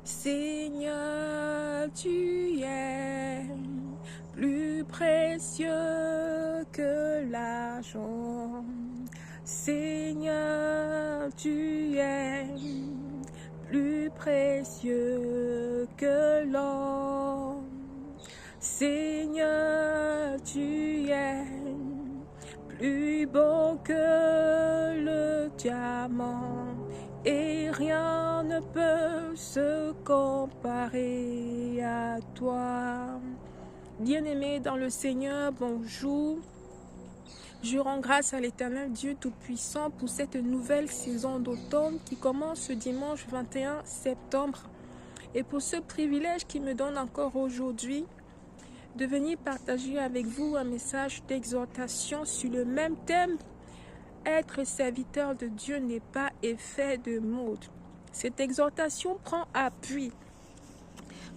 Seigneur, tu es plus précieux que l'argent. Seigneur, tu es plus précieux que l'or. Seigneur, tu es plus beau que le diamant, et rien ne peut se comparer à toi. Bien-aimés dans le Seigneur, bonjour. Je rends grâce à l'Éternel Dieu Tout-Puissant pour cette nouvelle saison d'automne qui commence ce dimanche 21 septembre et pour ce privilège qui me donne encore aujourd'hui de venir partager avec vous un message d'exhortation sur le même thème. Être serviteur de Dieu n'est pas effet de mode. Cette exhortation prend appui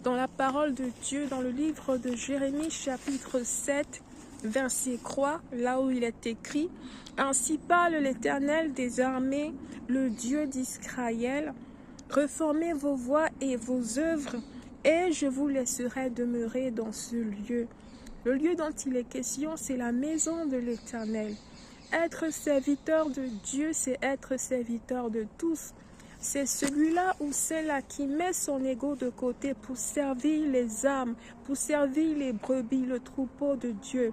dans la parole de Dieu, dans le livre de Jérémie chapitre 7, verset 3, là où il est écrit « Ainsi parle l'Éternel des armées, le Dieu d'Israël, reformez vos voies et vos œuvres, et je vous laisserai demeurer dans ce lieu. » Le lieu dont il est question, c'est la maison de l'Éternel. Être serviteur de Dieu, c'est être serviteur de tous. C'est celui-là ou celle-là qui met son ego de côté pour servir les âmes, pour servir les brebis, le troupeau de Dieu.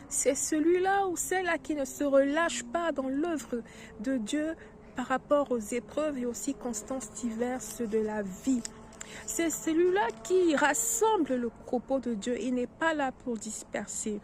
C'est celui-là ou celle-là qui ne se relâche pas dans l'œuvre de Dieu par rapport aux épreuves et aux circonstances diverses de la vie. C'est celui-là qui rassemble le troupeau de Dieu. Il n'est pas là pour disperser.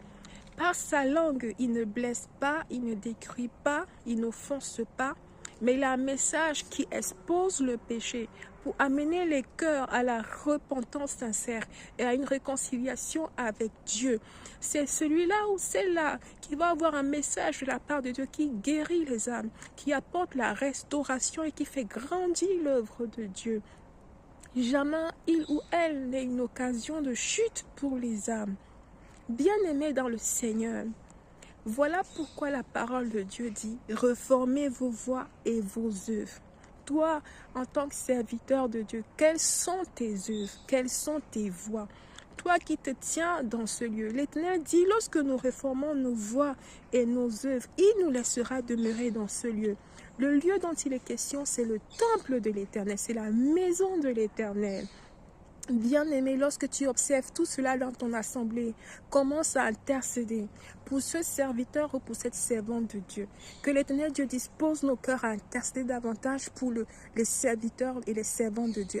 Par sa langue, il ne blesse pas, il ne décrit pas, il n'offense pas, mais il a un message qui expose le péché pour amener les cœurs à la repentance sincère et à une réconciliation avec Dieu. C'est celui-là ou celle-là qui va avoir un message de la part de Dieu qui guérit les âmes, qui apporte la restauration et qui fait grandir l'œuvre de Dieu. Jamais il ou elle n'est une occasion de chute pour les âmes. Bien-aimés dans le Seigneur, voilà pourquoi la parole de Dieu dit « Reformez vos voies et vos œuvres ». Toi, en tant que serviteur de Dieu, quelles sont tes œuvres? Quelles sont tes voies? Toi qui te tiens dans ce lieu, l'Éternel dit « Lorsque nous réformons nos voies et nos œuvres, il nous laissera demeurer dans ce lieu ». Le lieu dont il est question, c'est le temple de l'Éternel, c'est la maison de l'Éternel. Bien-aimé, lorsque tu observes tout cela dans ton assemblée, commence à intercéder pour ce serviteur ou pour cette servante de Dieu. Que l'Éternel Dieu dispose nos cœurs à intercéder davantage pour les serviteurs et les servantes de Dieu.